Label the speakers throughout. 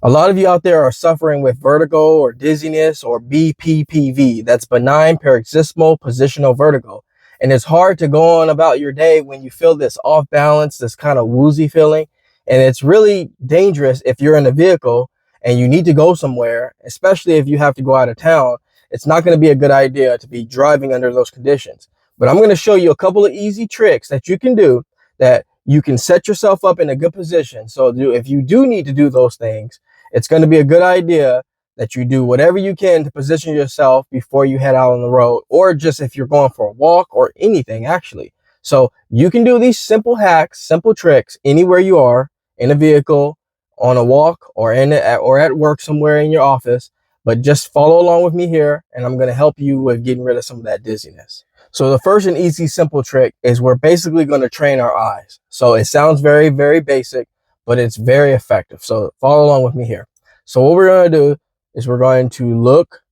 Speaker 1: A lot of you out there are suffering with vertigo or dizziness or BPPV. That's benign paroxysmal positional vertigo. And it's hard to go on about your day when you feel this off balance, this kind of woozy feeling. And it's really dangerous if you're in a vehicle and you need to go somewhere, especially if you have to go out of town. It's not going to be a good idea to be driving under those conditions. But I'm going to show you a couple of easy tricks that you can do that you can set yourself up in a good position. So if you do need to do those things, it's going to be a good idea that you do whatever you can to position yourself before you head out on the road, or just if you're going for a walk or anything actually. So you can do these simple hacks, simple tricks anywhere you are, in a vehicle, on a walk, or at work somewhere in your office. But just follow along with me here, and I'm going to help you with getting rid of some of that dizziness. So the first and easy simple trick is we're basically going to train our eyes. So it sounds very, very basic, but it's very effective. So follow along with me here. So what we're going to do is we're going to look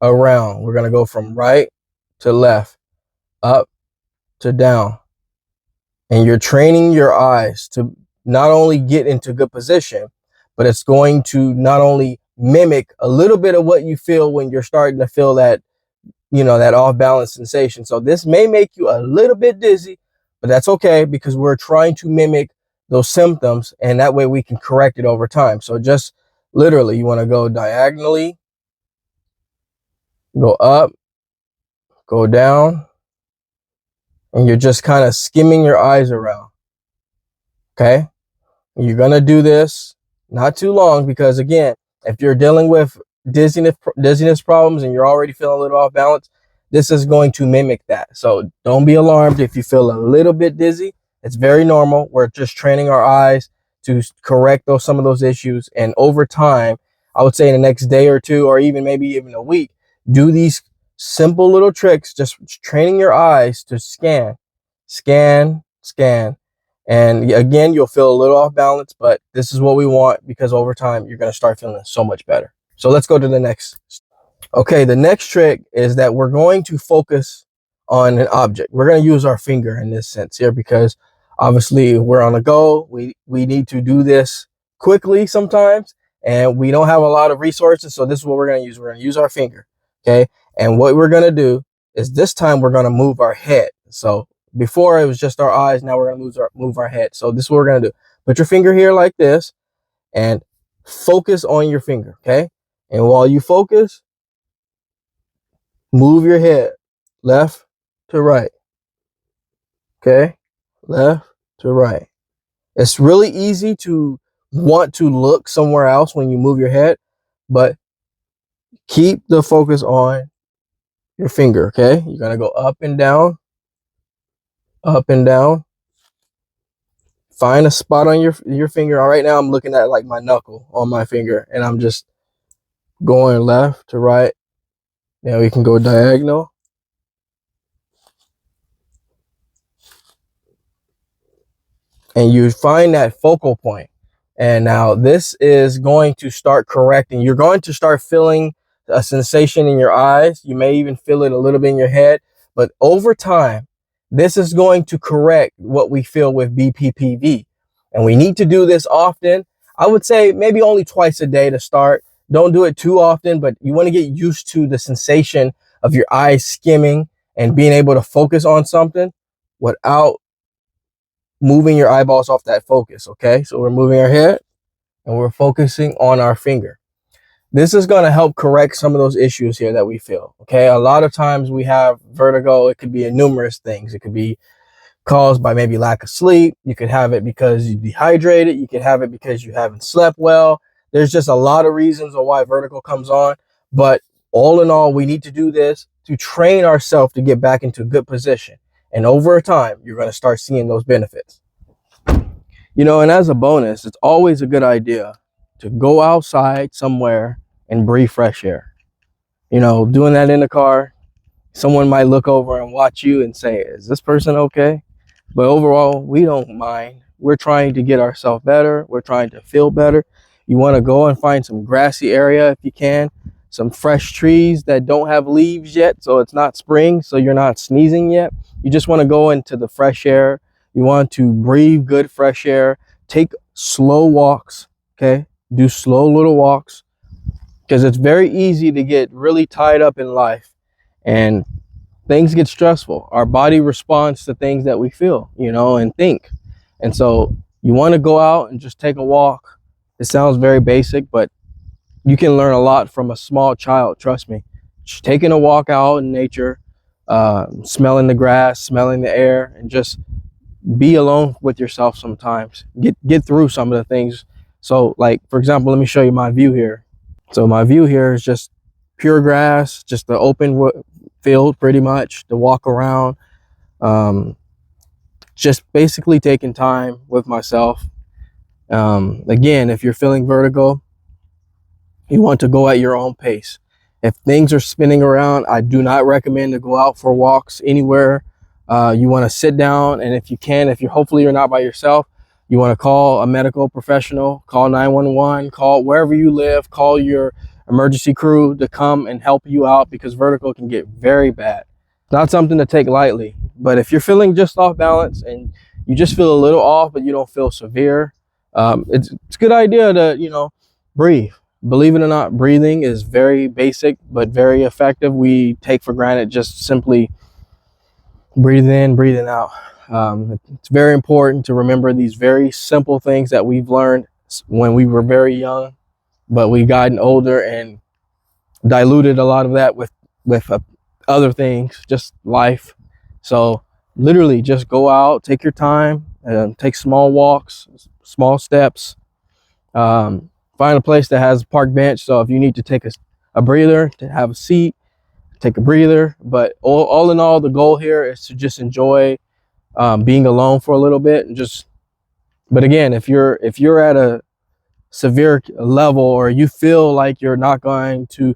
Speaker 1: around. We're going to go from right to left, up to down. And you're training your eyes to not only get into good position, but it's going to not only mimic a little bit of what you feel when you're starting to feel that, that off balance sensation. So this may make you a little bit dizzy, but that's okay because we're trying to mimic those symptoms, and that way we can correct it over time. So just literally, you want to go diagonally, go up, go down, and you're just kind of skimming your eyes around. Okay? You're going to do this not too long, because again, if you're dealing with dizziness problems and you're already feeling a little off balance, this is going to mimic that. So don't be alarmed if you feel a little bit dizzy. It's very normal. We're just training our eyes to correct some of those issues. And over time, I would say in the next day or two, or maybe even a week, do these simple little tricks, just training your eyes to scan, scan, scan. And again, you'll feel a little off balance, but this is what we want, because over time, you're going to start feeling so much better. So let's go to the next. Okay, the next trick is that we're going to focus on an object. We're going to use our finger in this sense here, because obviously we're on the go. We need to do this quickly sometimes, and we don't have a lot of resources. So this is what we're going to use. We're going to use our finger. Okay. And what we're going to do is this time we're going to move our head. So before it was just our eyes. Now we're going to move our head. So this is what we're going to do. Put your finger here like this and focus on your finger. Okay. And while you focus, move your head left to right. Okay. Left to right. It's really easy to want to look somewhere else when you move your head, but keep the focus on your finger. Okay. You're going to go up and down, up and down. Find a spot on your finger. All right, now I'm looking at like my knuckle on my finger, and I'm just going left to right. Now we can go diagonal. And you find that focal point. And now this is going to start correcting. You're going to start feeling a sensation in your eyes. You may even feel it a little bit in your head. But over time, this is going to correct what we feel with BPPV. And we need to do this often. I would say maybe only twice a day to start. Don't do it too often, but you want to get used to the sensation of your eyes skimming and being able to focus on something without moving your eyeballs off that focus. Okay, so we're moving our head and we're focusing on our finger. This is going to help correct some of those issues here that we feel. Okay, a lot of times we have vertigo. It could be numerous things. It could be caused by maybe lack of sleep. You could have it because you're dehydrated. You could have it because you haven't slept well. There's just a lot of reasons on why vertigo comes on. But all in all, we need to do this to train ourselves to get back into a good position. And over time, you're going to start seeing those benefits. And as a bonus, it's always a good idea to go outside somewhere and breathe fresh air. Doing that in the car, someone might look over and watch you and say, is this person okay? But overall, we don't mind. We're trying to get ourselves better. We're trying to feel better. You want to go and find some grassy area if you can, some fresh trees that don't have leaves yet, so it's not spring, so you're not sneezing yet. You just want to go into the fresh air. You want to breathe good fresh air. Take slow walks, okay? do slow little walks, because it's very easy to get really tied up in life and things get stressful. Our body responds to things that we feel, you know, and think. And so you want to go out and just take a walk. It sounds very basic, but you can learn a lot from a small child, trust me. Just taking a walk out in nature, smelling the grass, smelling the air, and just be alone with yourself sometimes. Get through some of the things. So like, for example, let me show you my view here. So my view here is just pure grass, just the open field pretty much to walk around. Just basically taking time with myself. Again, if you're feeling vertigo, you want to go at your own pace. If things are spinning around, I do not recommend to go out for walks anywhere. You want to sit down, and if you can, hopefully you're not by yourself, you want to call a medical professional, call 911, call wherever you live, call your emergency crew to come and help you out, because vertigo can get very bad. It's not something to take lightly. But if you're feeling just off balance and you just feel a little off, but you don't feel severe, it's a good idea to, you know, breathe. Believe it or not, breathing is very basic but very effective. We take for granted just simply breathing in, breathing out. It's very important to remember these very simple things that we've learned when we were very young, but we've gotten older and diluted a lot of that with other things, just life. So literally just go out, take your time, take small walks, small steps. Find a place that has a park bench. So if you need to take a breather, to have a seat, take a breather. But all in all, the goal here is to just enjoy being alone for a little bit. And just, but again, if you're at a severe level, or you feel like you're not going to,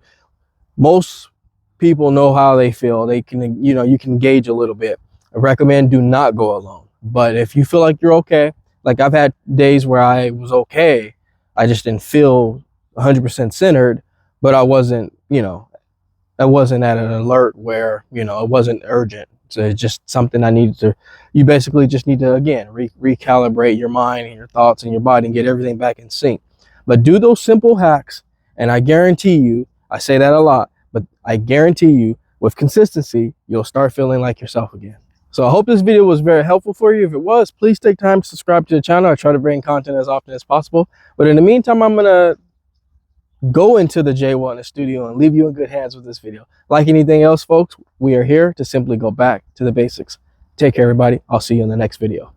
Speaker 1: most people know how they feel. They can, you know, you can gauge a little bit. I recommend do not go alone. But if you feel like you're okay, like I've had days where I was okay, I just didn't feel 100% centered, but I wasn't, you know, I wasn't at an alert where, you know, it wasn't urgent. So it's just something I needed to, you basically just need to, again, recalibrate your mind and your thoughts and your body and get everything back in sync. But do those simple hacks, and I guarantee you, I say that a lot, but I guarantee you, with consistency, you'll start feeling like yourself again. So I hope this video was very helpful for you. If it was, please take time to subscribe to the channel. I try to bring content as often as possible. But in the meantime, I'm going to go into the Jaye Wellness studio and leave you in good hands with this video. Like anything else, folks, we are here to simply go back to the basics. Take care, everybody. I'll see you in the next video.